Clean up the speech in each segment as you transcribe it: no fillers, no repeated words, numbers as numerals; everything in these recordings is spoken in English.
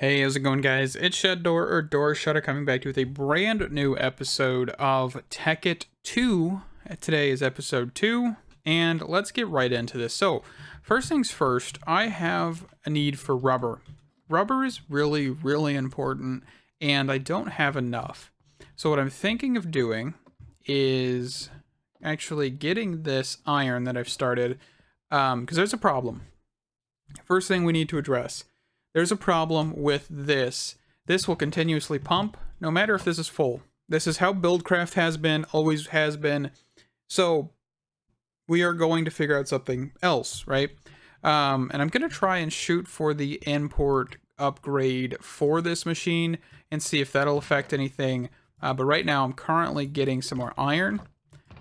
Hey, how's it going, guys? It's Shed Door or Door Shutter coming back to you with a brand new episode of Tekkit 2. Today is episode 2, and let's get right into this. So, first things first, I have a need for rubber. Rubber is really, really important, and I don't have enough. So, what I'm thinking of doing is actually getting this iron that I've started, because there's a problem. First thing we need to address. There's a problem with this. This will continuously pump, no matter if this is full. This is how BuildCraft has been, always has been. So we are going to figure out something else, right? And I'm going to try and shoot for the import upgrade for this machine and see if that'll affect anything. But right now I'm currently getting some more iron.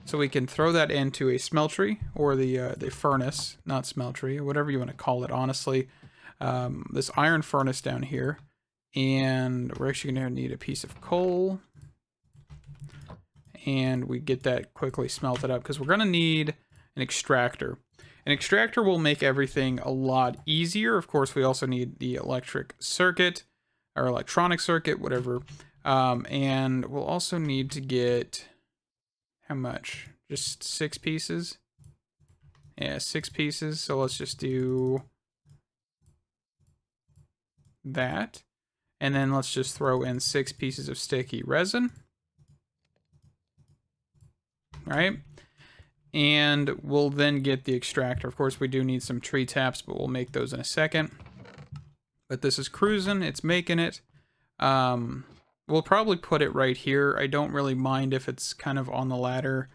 So we can throw that into a smeltery or the furnace, not smeltery, whatever you want to call it, honestly. This iron furnace down here. And we're actually going to need a piece of coal. And we get that quickly smelted up because we're going to need an extractor. An extractor will make everything a lot easier. Of course, we also need the electric circuit or electronic circuit, whatever. And we'll also need to get... how much? Just 6 pieces? Yeah, 6 pieces. So let's just do that. And then let's just throw in 6 pieces of sticky resin. All right. And we'll then get the extractor. Of course, we do need some tree taps, but we'll make those in a second. But this is cruising. It's making it. We'll probably put it right here. I don't really mind if it's kind of on the ladder.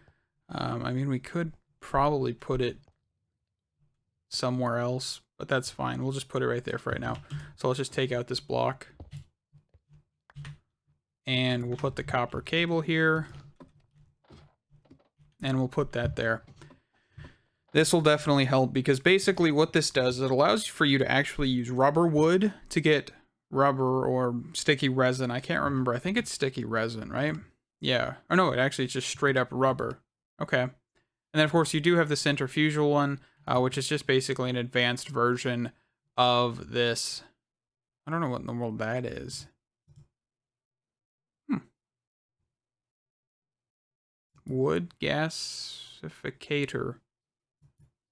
I mean, we could probably put it somewhere else, but that's fine. We'll just put it right there for right now. So let's just take out this block. And we'll put the copper cable here. And we'll put that there. This will definitely help because basically what this does is it allows for you to actually use rubber wood to get rubber or sticky resin. I can't remember. I think it's sticky resin, right? Yeah. Oh no, it's just straight up rubber. Okay. And then of course you do have the centrifugal one, which is just basically an advanced version of this. I don't know what in the world that is. Wood gasificator.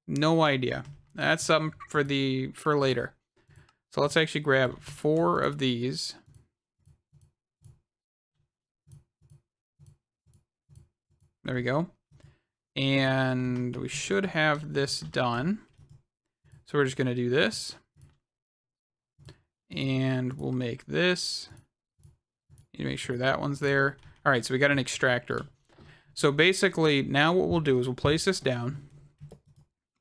No idea. That's something for later. So let's actually grab 4 of these. There we go. And we should have this done. So we're just going to do this. And we'll make this. Need to make sure that one's there. All right, so we got an extractor. So basically, now what we'll do is we'll place this down.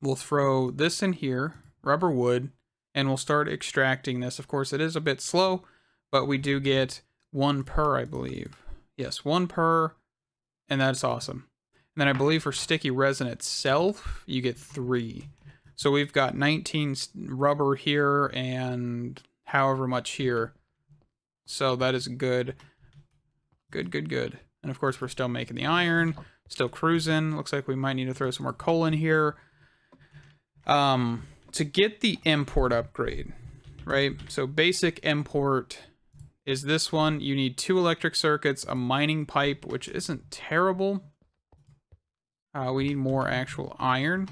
We'll throw this in here, rubber wood, and we'll start extracting this. Of course, it is a bit slow, but we do get 1 per, I believe. Yes, 1 per, and that's awesome. And then I believe for sticky resin itself, you get 3. So we've got 19 rubber here and however much here. So that is good. Good. And of course, we're still making the iron, still cruising. Looks like we might need to throw some more coal in here. To get the import upgrade, right? So basic import is this one. You need 2 electric circuits, a mining pipe, which isn't terrible. We need more actual iron.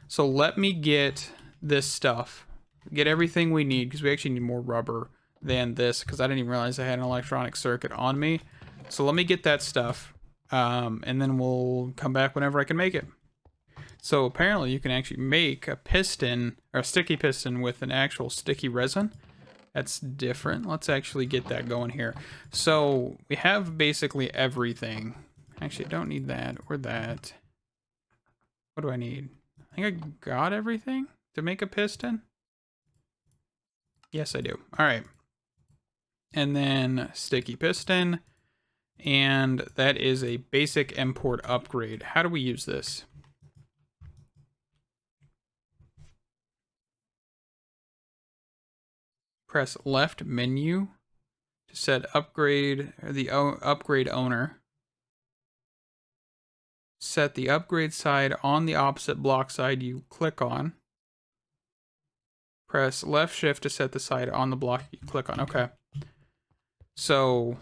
So let me get this stuff. Get everything we need, because we actually need more rubber than this, because I didn't even realize I had an electronic circuit on me. So let me get that stuff, and then we'll come back whenever I can make it. So apparently you can actually make a piston, or a sticky piston with an actual sticky resin. That's different. Let's actually get that going here. So we have basically everything. Actually, I don't need that or that. What do I need? I think I got everything to make a piston. Yes, I do. All right. And then sticky piston. And that is a basic import upgrade. How do we use this? Press left menu to set upgrade, or the upgrade owner. Set the upgrade side on the opposite block side you click on. Press left shift to set the side on the block you click on. Okay. So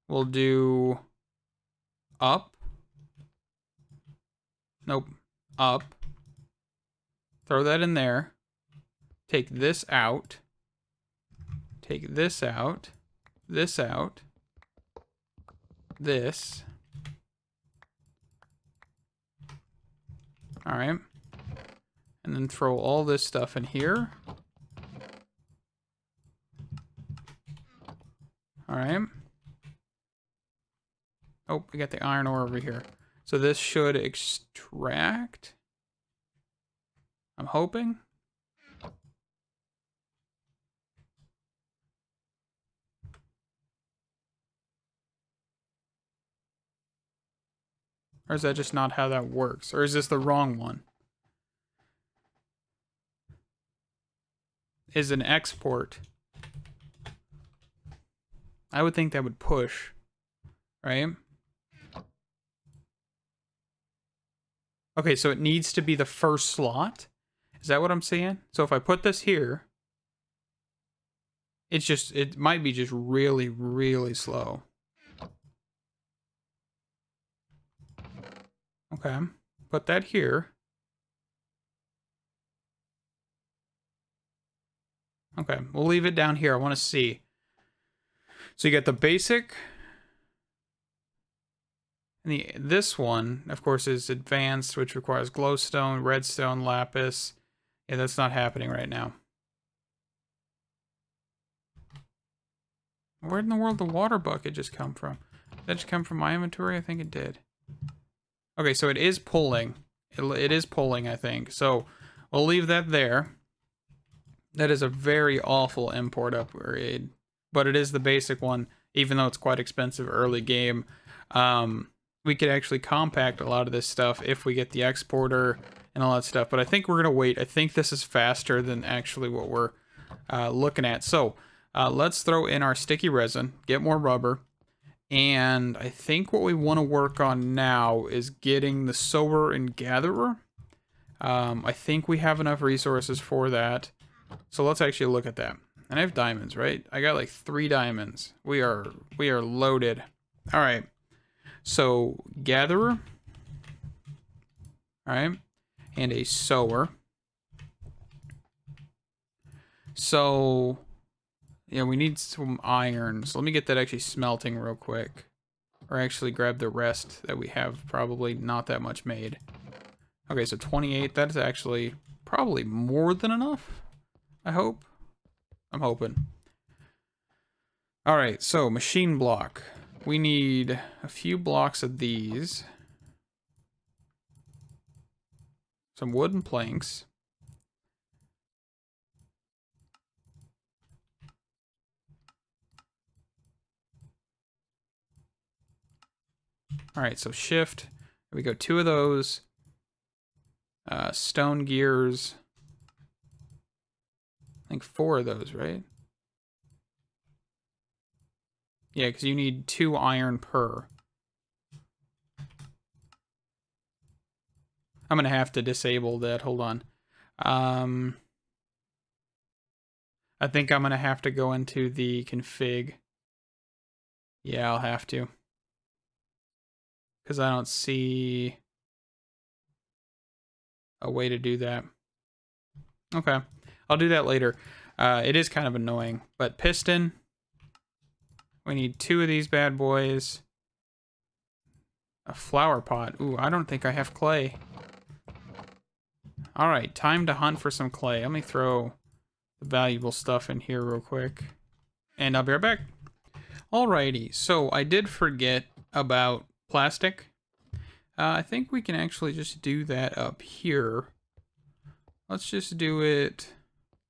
we'll do up. Nope. Up. Throw that in there. Take this out. Take this out. This out. This. Alright. And then throw all this stuff in here. Alright. Oh, we got the iron ore over here. So this should extract. I'm hoping. Or is that just not how that works? Or is this the wrong one? Is an export. I would think that would push, right? Okay, so it needs to be the first slot. Is that what I'm saying? So if I put this here, it might be just really, really slow. Okay, put that here. Okay, we'll leave it down here. I want to see. So you got the basic. And this one, of course, is advanced, which requires glowstone, redstone, lapis. Yeah, that's not happening right now. Where in the world did the water bucket just come from? Did that just come from my inventory? I think it did. Okay, so it is pulling. It is pulling, I think. So we'll leave that there. That is a very awful import upgrade. But it is the basic one, even though it's quite expensive early game. We could actually compact a lot of this stuff if we get the exporter and all that stuff. But I think we're going to wait. I think this is faster than actually what we're looking at. So let's throw in our sticky resin, get more rubber. And I think what we want to work on now is getting the sower and gatherer. I think we have enough resources for that. So let's actually look at that. And I have diamonds, right? I got like 3 diamonds. We are loaded. All right. So gatherer. All right. And a sower. So yeah, we need some iron. So let me get that actually smelting real quick. Or actually grab the rest that we have probably not that much made. Okay, so 28. That's actually probably more than enough. I hope. I'm hoping. All right, so machine block. We need a few blocks of these. Some wooden planks. All right, so shift. There we go, 2 of those. Stone gears. I think 4 of those, right? Yeah, because you need 2 iron per. I'm going to have to disable that. Hold on. I think I'm going to have to go into the config. Yeah, I'll have to. Because I don't see a way to do that. Okay. I'll do that later. It is kind of annoying. But piston. We need 2 of these bad boys. A flower pot. Ooh, I don't think I have clay. Alright, time to hunt for some clay. Let me throw the valuable stuff in here real quick. And I'll be right back. Alrighty, so I did forget about plastic. I think we can actually just do that up here. Let's just do it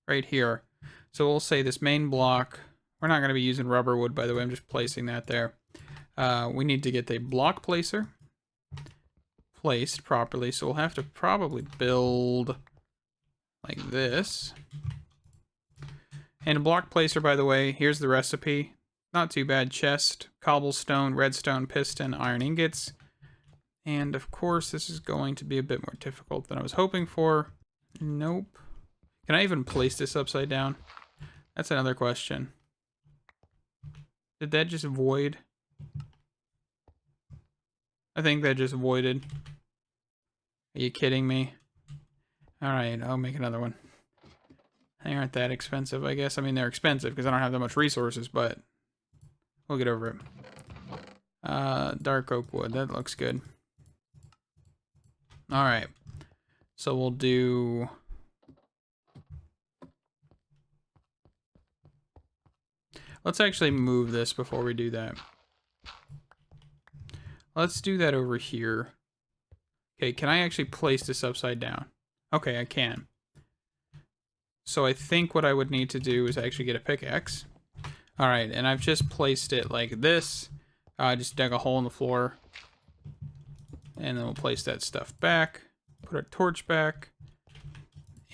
right here. So we'll say this main block. We're not going to be using rubber wood, by the way. I'm just placing that there. We need to get the block placer placed properly. So we'll have to probably build like this. And a block placer, by the way, here's the recipe. Not too bad. Chest, cobblestone, redstone, piston, iron ingots. And of course, this is going to be a bit more difficult than I was hoping for. Nope. Can I even place this upside down? That's another question. Did that just void? I think that just voided. Are you kidding me? Alright, I'll make another one. They aren't that expensive, I guess. I mean, they're expensive because I don't have that much resources, but we'll get over it. Dark oak wood. That looks good. Alright. So we'll do... Let's actually move this before we do that. Let's do that over here. Okay, can I actually place this upside down? Okay, I can. So I think what I would need to do is actually get a pickaxe. Alright, and I've just placed it like this. Just dug a hole in the floor. And then we'll place that stuff back. Put our torch back.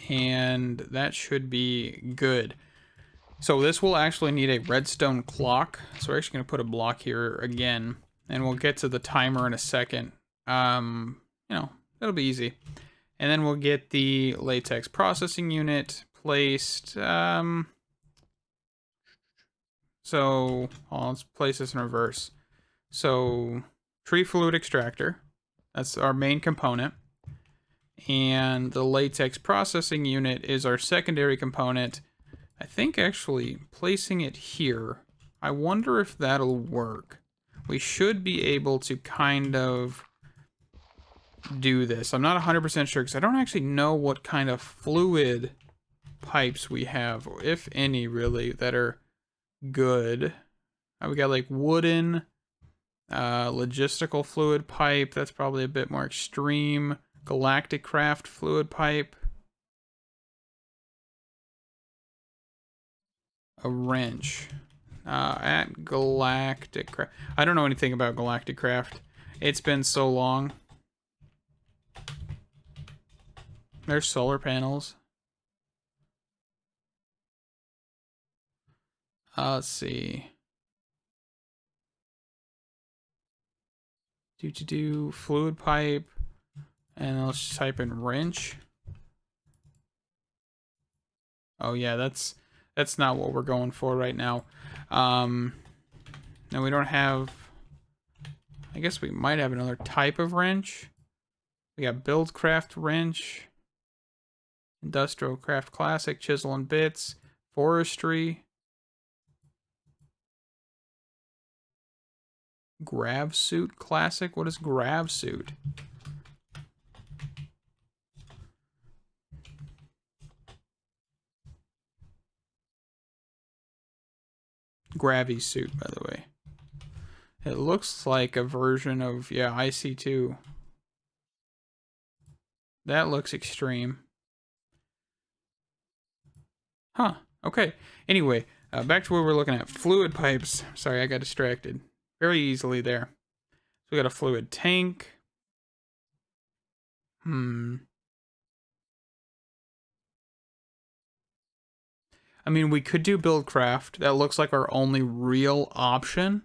And that should be good. So this will actually need a redstone clock. So we're actually going to put a block here again. And we'll get to the timer in a second. You know, it'll be easy. And then we'll get the latex processing unit placed. So let's place this in reverse. So Tree Fluid Extractor. That's our main component. And the latex processing unit is our secondary component. I think actually placing it here, I wonder if that'll work. We should be able to kind of do this. I'm not 100% sure because I don't actually know what kind of fluid pipes we have, if any really, that are good. We got like wooden, logistical fluid pipe. That's probably a bit more extreme. Galactic Craft fluid pipe. A wrench. At Galactic Craft. I don't know anything about Galactic Craft. It's been so long. There's solar panels. Let's see. Do fluid pipe. And let's just type in wrench. Oh yeah, that's not what we're going for right now. And we don't have... I guess we might have another type of wrench. We got BuildCraft Wrench. Industrial Craft Classic, Chisel and Bits. Forestry. Grav Suit Classic? What is Grav Suit? Gravy Suit, by the way. It looks like a version of, yeah, IC2. That looks extreme. Huh, okay. Anyway, back to what we're looking at. Fluid pipes. Sorry, I got distracted. Very easily there. So we got a fluid tank. I mean, we could do BuildCraft. That looks like our only real option.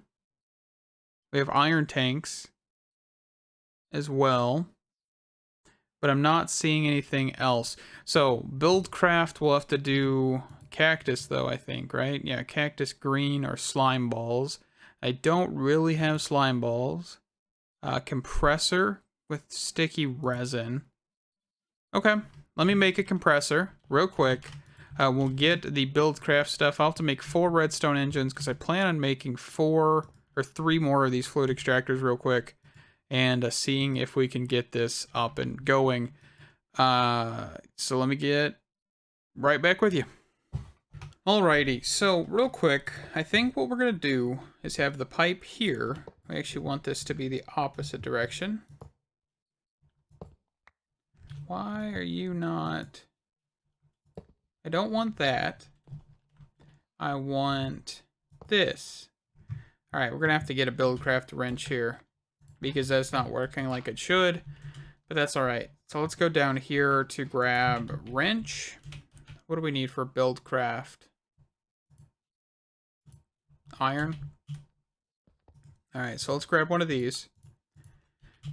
We have iron tanks as well. But I'm not seeing anything else. So, BuildCraft will have to do cactus, though, I think, right? Yeah, cactus green or slime balls. I don't really have slime balls. Compressor with sticky resin. Okay, let me make a compressor real quick. We'll get the BuildCraft stuff. I'll have to make 4 redstone engines because I plan on making 4 or 3 more of these fluid extractors real quick. And seeing if we can get this up and going. So let me get right back with you. Alrighty, so real quick, I think what we're going to do is have the pipe here. We actually want this to be the opposite direction. Why are you not... I don't want that. I want this. Alright, we're going to have to get a BuildCraft wrench here, because that's not working like it should, but that's alright. So let's go down here to grab wrench. What do we need for BuildCraft? Iron. Alright, so let's grab one of these.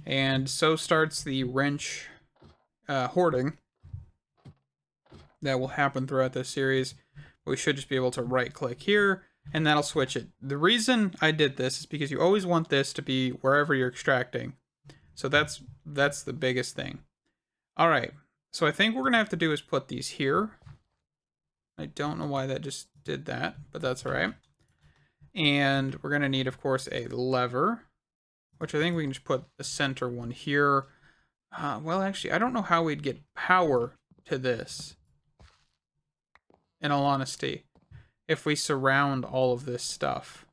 And so starts the wrench hoarding. that will happen throughout this series. We should just be able to right click here and that'll switch it. The reason I did this is because you always want this to be wherever you're extracting. So that's the biggest thing. All right, so I think what we're gonna have to do is put these here. I don't know why that just did that, but that's all right. And we're gonna need, of course, a lever, which I think we can just put the center one here. Well, actually, I don't know how we'd get power to this, in all honesty, if we surround all of this stuff.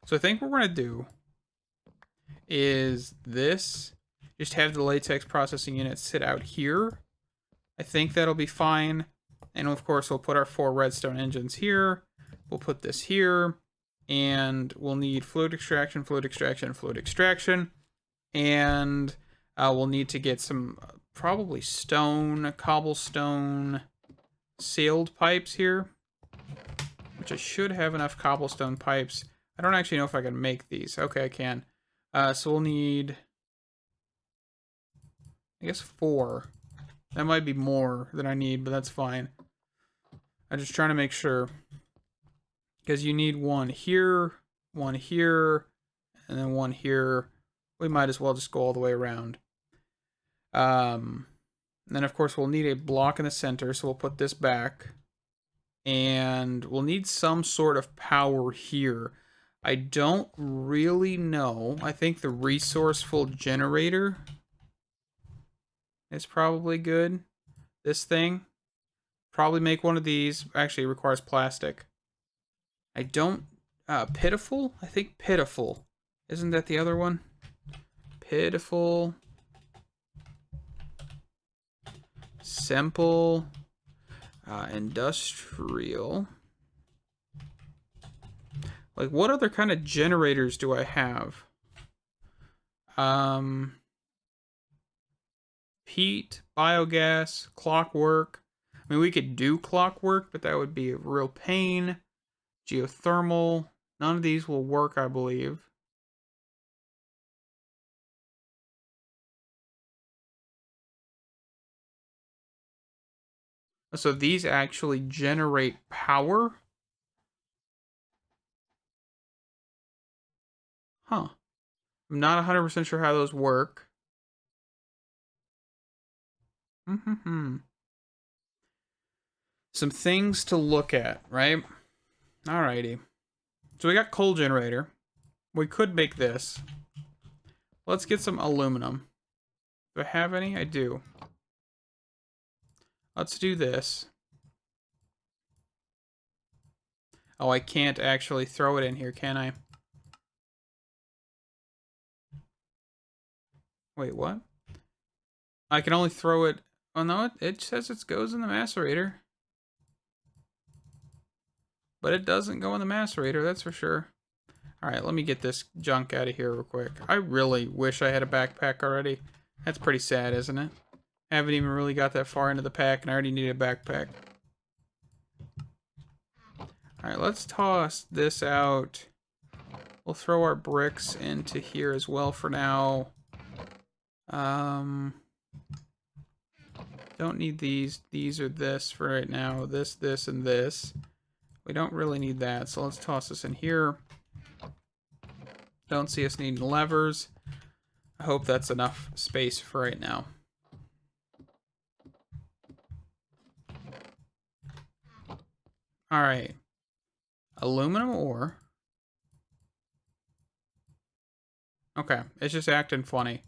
So I think what we're going to do is this, just have the latex processing unit sit out here. I think that'll be fine. And of course, we'll put our 4 redstone engines here. We'll put this here. And we'll need fluid extraction, fluid extraction, fluid extraction. And we'll need to get some probably stone, cobblestone, sealed pipes here, which I should have enough cobblestone pipes. I don't actually know if I can make these. Okay, I can. So we'll need, I guess, 4. That might be more than I need, but that's fine. I'm just trying to make sure, because you need 1 here, 1 here, and then 1 here. We might as well just go all the way around. And then, of course, we'll need a block in the center, so we'll put this back. And we'll need some sort of power here. I don't really know. I think the resourceful generator is probably good. This thing. Probably make one of these. Actually, it requires plastic. I don't... pitiful? I think pitiful. Isn't that the other one? Pitiful... Simple, industrial. Like, what other kind of generators do I have? Peat, biogas, clockwork. I mean, we could do clockwork, but that would be a real pain. Geothermal. None of these will work, I believe. So these actually generate power? Huh. I'm not 100% sure how those work. Some things to look at, right? Alrighty. So we got coal generator. We could make this. Let's get some aluminum. Do I have any? I do. Let's do this. Oh, I can't actually throw it in here, can I? Wait, what? I can only throw it... Oh, no, it says it goes in the macerator. But it doesn't go in the macerator, that's for sure. Alright, let me get this junk out of here real quick. I really wish I had a backpack already. That's pretty sad, isn't it? I haven't even really got that far into the pack, and I already need a backpack. Alright, let's toss this out. We'll throw our bricks into here as well for now. Don't need these. These are this for right now. This, and this. We don't really need that, so let's toss this in here. Don't see us needing levers. I hope that's enough space for right now. Alright. Aluminum ore. Okay, it's just acting funny.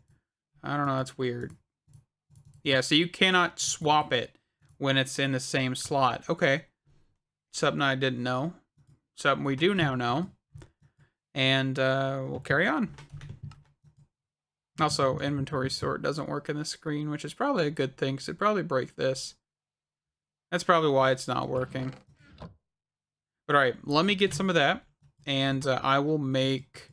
I don't know, that's weird. Yeah, so you cannot swap it when it's in the same slot. Okay. Something I didn't know. Something we do now know. And we'll carry on. Also, inventory sort doesn't work in the screen, which is probably a good thing, because it'd probably break this. That's probably why it's not working. But alright, let me get some of that, and I will make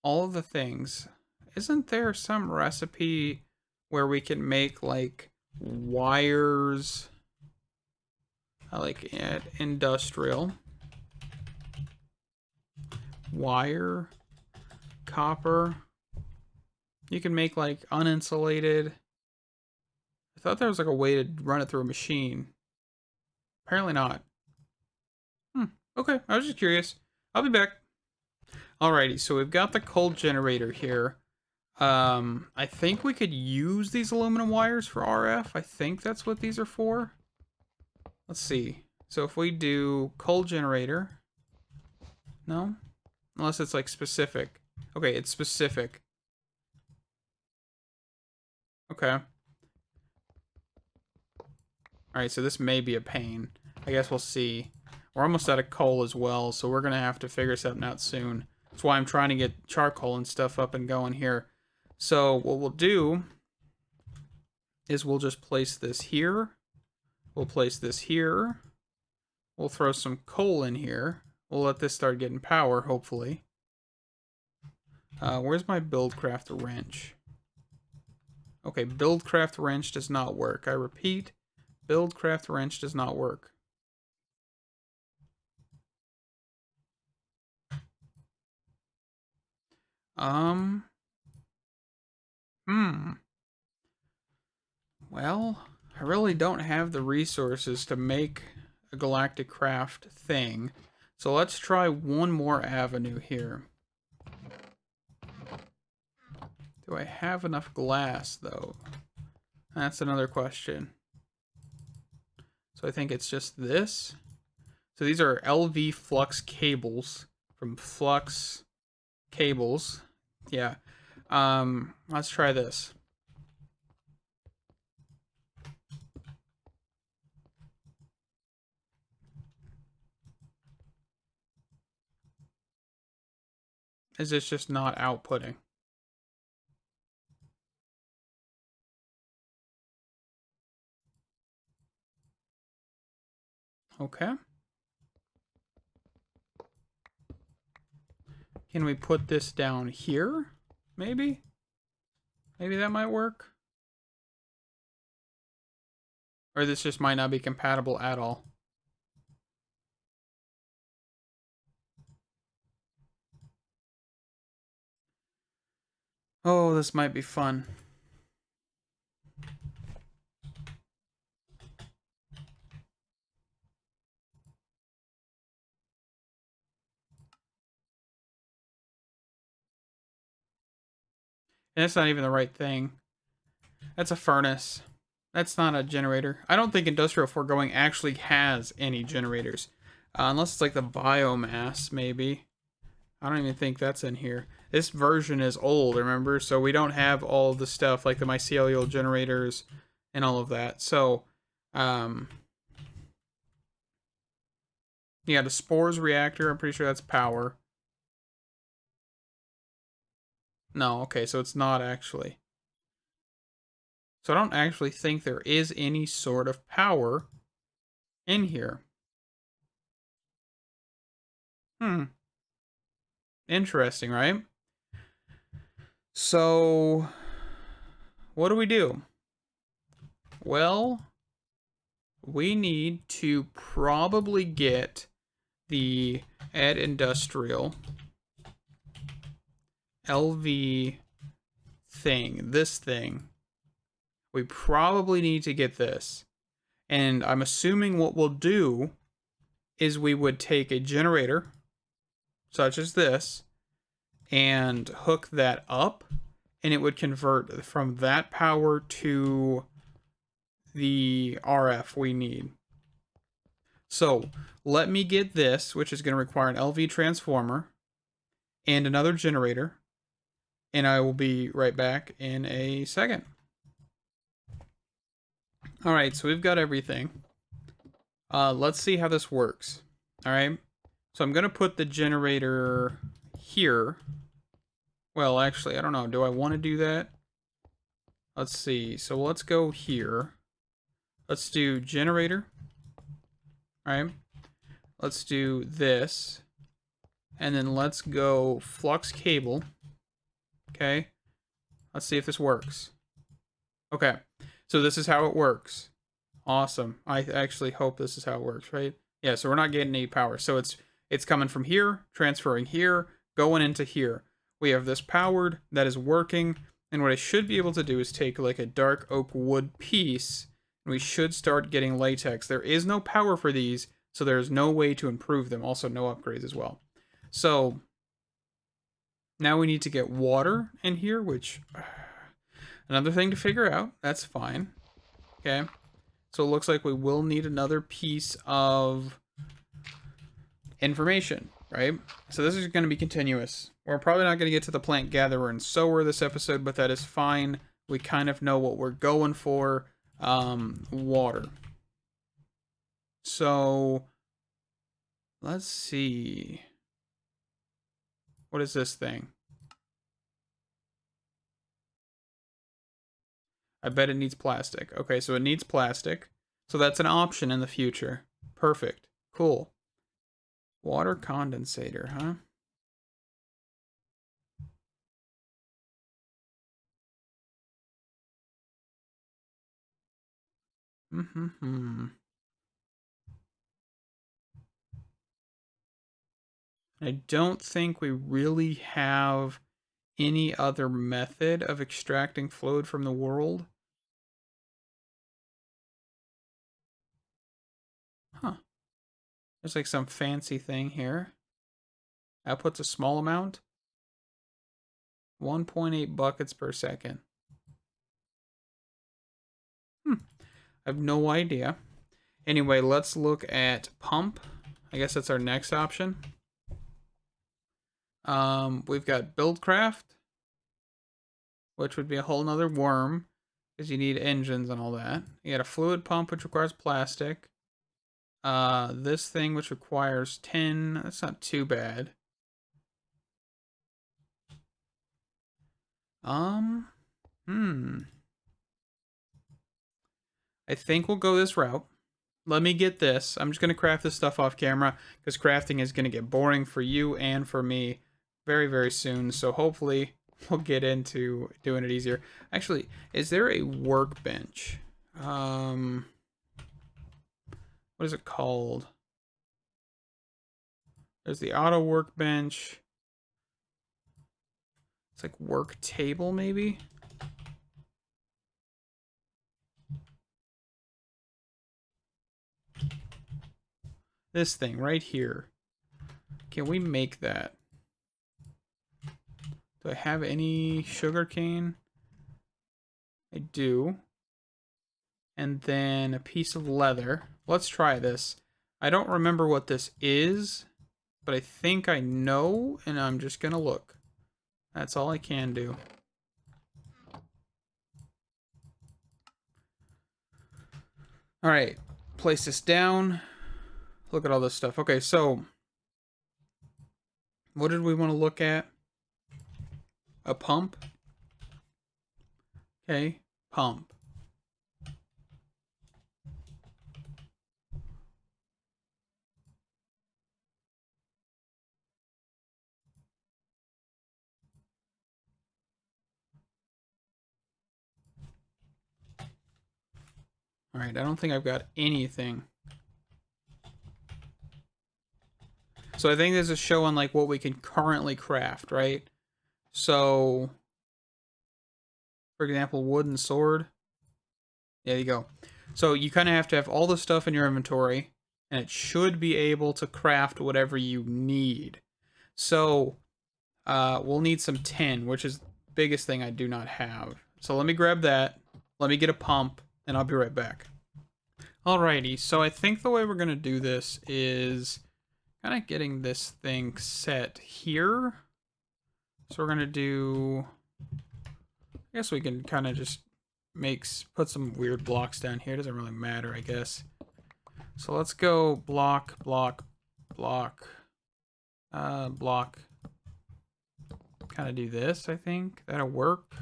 all of the things. Isn't there some recipe where we can make, like, wires, like at industrial, wire, copper. You can make, like, uninsulated thought there was like a way to run it through a machine. Apparently not. Okay, I was just curious. I'll be back. Alrighty, so we've got the coal generator here. I think we could use these aluminum wires for RF. I think that's what these are for. Let's see. So if we do coal generator, no? Unless it's like specific. Okay, it's specific. Okay. Alright, so this may be a pain. I guess we'll see. We're almost out of coal as well, so we're going to have to figure something out soon. That's why I'm trying to get charcoal and stuff up and going here. So what we'll do is we'll just place this here. We'll place this here. We'll throw some coal in here. We'll let this start getting power, hopefully. Where's my BuildCraft Wrench? Okay, BuildCraft Wrench does not work. I repeat, BuildCraft Wrench does not work. Well, I really don't have the resources to make a galactic craft thing. So let's try one more avenue here. Do I have enough glass, though? That's another question. So I think it's just this. So these are LV flux cables from Flux Cables. Yeah. Let's try this. Is this just not outputting? Okay. Can we put this down here? Maybe? Maybe that might work? Or this just might not be compatible at all. Oh, this might be fun. And that's not even the right thing. That's a furnace. That's not a generator. I don't think Industrial Foregoing actually has any generators. Unless it's like the biomass, maybe. I don't even think that's in here. This version is old, remember? So we don't have all of the stuff like the mycelial generators and all of that. So, yeah, the spores reactor, I'm pretty sure that's power. No, okay, so it's not actually. So I don't actually think there is any sort of power in here. Interesting, right? So, what do we do? Well, we need to probably get the Ed Industrial LV thing, this thing. We probably need to get this. And I'm assuming what we'll do is we would take a generator, such as this, and hook that up, and it would convert from that power to the RF we need. So let me get this, which is going to require an LV transformer and another generator, and I will be right back in a second. All right, so we've got everything. Let's see how this works. All right, so I'm going to put the generator here. Well, actually, I don't know. Do I want to do that? Let's see. So let's go here. Let's do generator. All right. Let's do this. And then let's go flux cable. Okay. Let's see if this works. Okay. So this is how it works. Awesome. I actually hope this is how it works, right? Yeah, so we're not getting any power. So it's coming from here, transferring here, going into here. We have this powered, that is working, And what I should be able to do is take like a dark oak wood piece, and we should start getting latex. There is no power for these, so there's no way to improve them. Also, no upgrades as well. So now we need to get water in here, which another thing to figure out. That's fine. Okay. So it looks like we will need another piece of information, right? So this is going to be continuous. We're probably not going to get to the plant gatherer and sower this episode, but that is fine. We kind of know what we're going for. Water. So let's see. What is this thing? I bet it needs plastic. Okay, so it needs plastic. So that's an option in the future. Perfect. Cool. Water condensator, huh? I don't think we really have any other method of extracting fluid from the world. Huh. There's like some fancy thing here. Output's a small amount. 1.8 buckets per second. I have no idea. Anyway, let's look at pump. I guess that's our next option. We've got BuildCraft, which would be a whole nother worm, because you need engines and all that. You got a fluid pump, which requires plastic. This thing, which requires tin. That's not too bad. I think we'll go this route. Let me get this. I'm just going to craft this stuff off camera, because crafting is going to get boring for you and for me very, very soon. So hopefully we'll get into doing it easier. Actually, is there a workbench? What is it called? There's the auto workbench. It's like work table, maybe? This thing right here. Can we make that? Do I have any sugar cane? I do. And then a piece of leather. Let's try this. I don't remember what this is, but I think I know, and I'm just gonna look. That's all I can do. All right, place this down. Look at all this stuff. Okay, so what did we want to look at? A pump. Okay, pump. All right, I don't think I've got anything. So I think this is showing like what we can currently craft, right? So, for example, wooden sword. There you go. So you kind of have to have all the stuff in your inventory, and it should be able to craft whatever you need. So we'll need some tin, which is the biggest thing I do not have. So let me grab that. Let me get a pump, and I'll be right back. Alrighty, so I think the way we're going to do this is kind of getting this thing set here. So we're going to do... I guess we can kind of just put some weird blocks down here. Doesn't really matter, I guess. So let's go block, block, block, block. Kind of do this, I think. That'll work.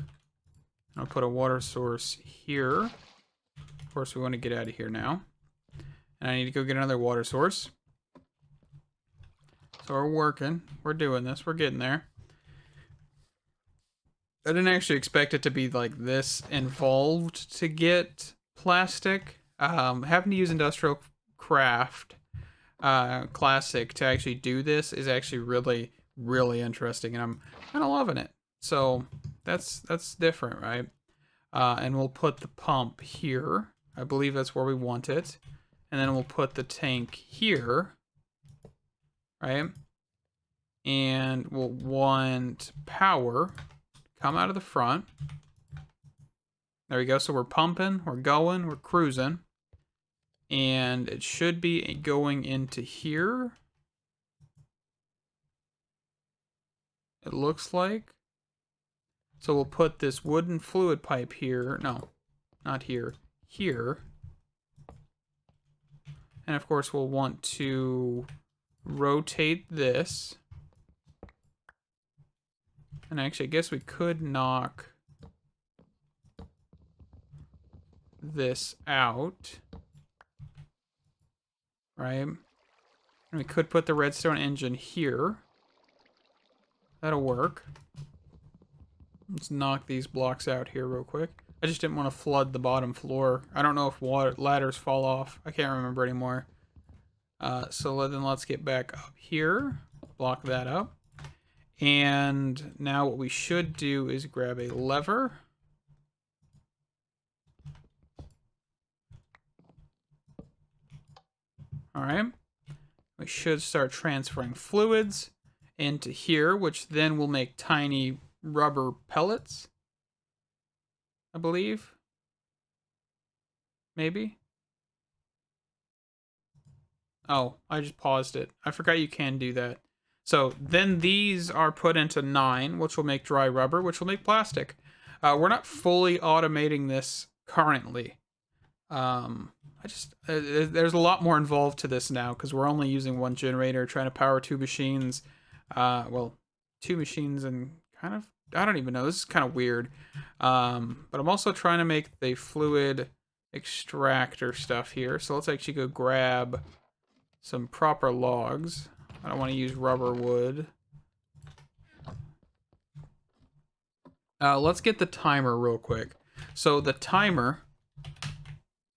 I'll put a water source here. Of course, we want to get out of here now. And I need to go get another water source. So we're working. We're doing this. We're getting there. I didn't actually expect it to be like this involved to get plastic. Having to use Industrial Craft Classic to actually do this is actually really, really interesting, and I'm kind of loving it. So that's different, right? And we'll put the pump here. I believe that's where we want it. And then we'll put the tank here, right? And we'll want power come out of the front. There we go. So we're pumping, we're going, we're cruising. And it should be going into here. It looks like. So we'll put this wooden fluid pipe here. No, not here. Here. And of course we'll want to rotate this. And actually, I guess we could knock this out. Right? And we could put the redstone engine here. That'll work. Let's knock these blocks out here real quick. I just didn't want to flood the bottom floor. I don't know if ladders fall off. I can't remember anymore. So then let's get back up here. Block that up. And now what we should do is grab a lever. All right. We should start transferring fluids into here, which then will make tiny rubber pellets, I believe. Maybe. Oh, I just paused it. I forgot you can do that. So then these are put into 9, which will make dry rubber, which will make plastic. We're not fully automating this currently. There's a lot more involved to this now because we're only using one generator, trying to power 2 machines. Well, 2 machines and kind of, I don't even know. This is kind of weird. But I'm also trying to make the fluid extractor stuff here. So let's actually go grab some proper logs. I don't want to use rubber wood. Let's get the timer real quick. So the timer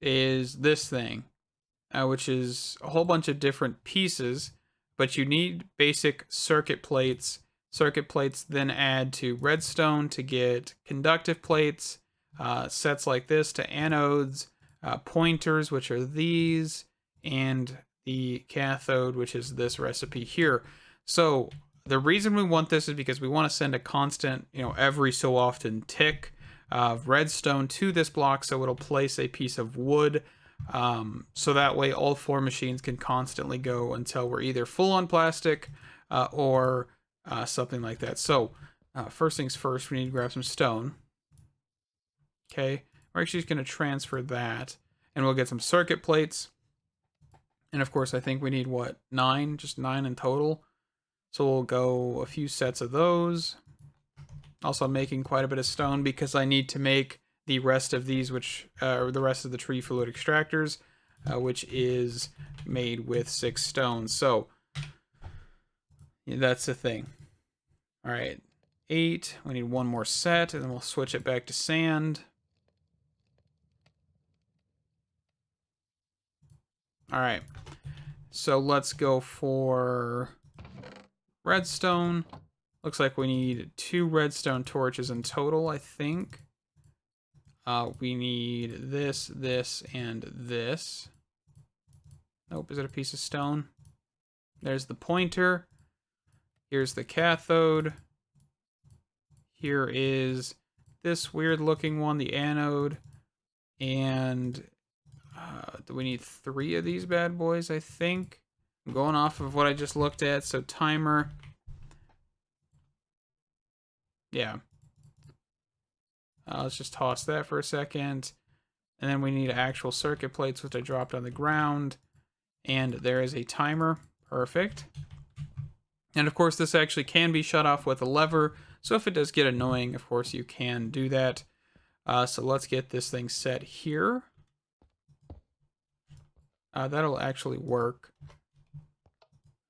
is this thing, which is a whole bunch of different pieces, but you need basic circuit plates. Circuit plates then add to redstone to get conductive plates, sets like this to anodes, pointers, which are these, and the cathode, which is this recipe here. So the reason we want this is because we want to send a constant, every so often tick of redstone to this block, so it'll place a piece of wood, so that way all 4 machines can constantly go until we're either full on plastic or something like that. So first things first, we need to grab some stone. Okay, we're actually just going to transfer that, and we'll get some circuit plates. And of course, I think we need, 9? Just 9 in total. So we'll go a few sets of those. Also, I'm making quite a bit of stone because I need to make the rest of these, or the rest of the tree fluid extractors, which is made with 6 stone. So yeah, that's the thing. All right, 8. We need 1 more set, and then we'll switch it back to sand. All right, so let's go for redstone. Looks like we need 2 redstone torches in total, I think. We need this, and this. Nope, is it a piece of stone? There's the pointer. Here's the cathode. Here is this weird looking one, the anode. And do we need 3 of these bad boys, I think? I'm going off of what I just looked at, so timer. Yeah. Let's just toss that for a second. And then we need actual circuit plates, which I dropped on the ground. And there is a timer. Perfect. And of course, this actually can be shut off with a lever. So if it does get annoying, of course, you can do that. So let's get this thing set here. That'll actually work.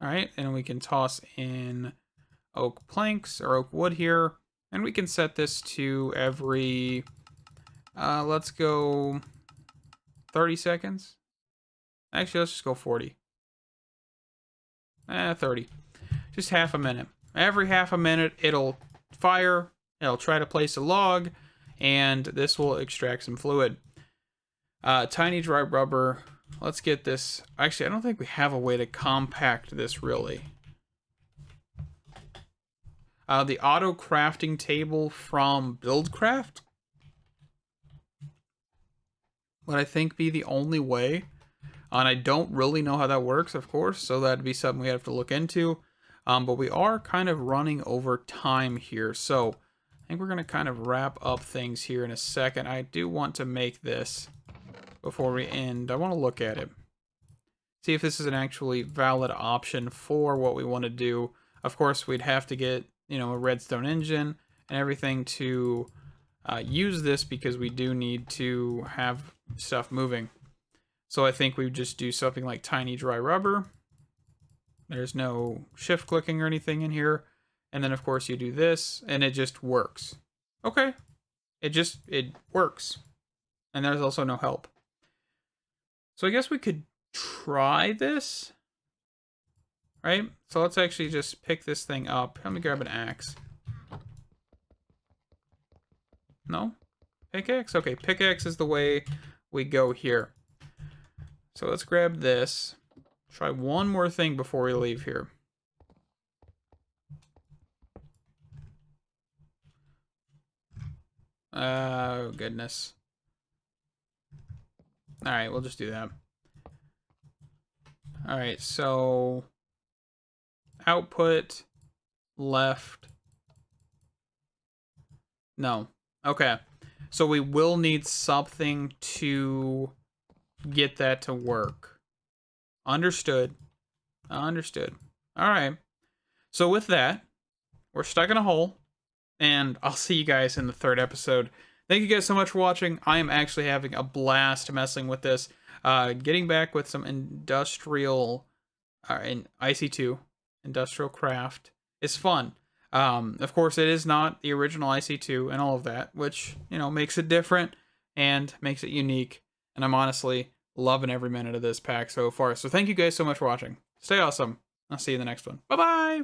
All right, and we can toss in oak planks or oak wood here. And we can set this to every, let's go 30 seconds. Actually, let's just go 40. 30. Just half a minute. Every half a minute, it'll fire, It'll try to place a log, and this will extract some fluid. Tiny dry rubber. Let's get this. Actually, I don't think we have a way to compact this really. The auto crafting table from BuildCraft would I think be the only way. And I don't really know how that works, of course, so that'd be something we have to look into. But we are kind of running over time here, so I think we're going to kind of wrap up things here in a second. I do want to make this before we end. I want to look at it. See if this is an actually valid option for what we want to do. Of course, we'd have to get, you know, a redstone engine and everything to use this because we do need to have stuff moving. So I think we would just do something like tiny dry rubber. There's no shift clicking or anything in here. And then of course you do this and it just works. Okay. It works. And there's also no help. So I guess we could try this. Right? So let's actually just pick this thing up. Let me grab an axe. No? Pickaxe? Okay, pickaxe is the way we go here. So let's grab this. Try one more thing before we leave here. Oh, goodness. Alright, we'll just do that. Alright, so output left. No. Okay. So we will need something to get that to work. Understood. Understood. Alright. So with that, we're stuck in a hole. And I'll see you guys in the third episode. Thank you guys so much for watching. I am actually having a blast messing with this. Getting back with some industrial, in IC2, Industrial Craft, is fun. Of course, it is not the original IC2 and all of that, which, you know, makes it different and makes it unique. And I'm honestly loving every minute of this pack so far. So thank you guys so much for watching. Stay awesome. I'll see you in the next one. Bye-bye!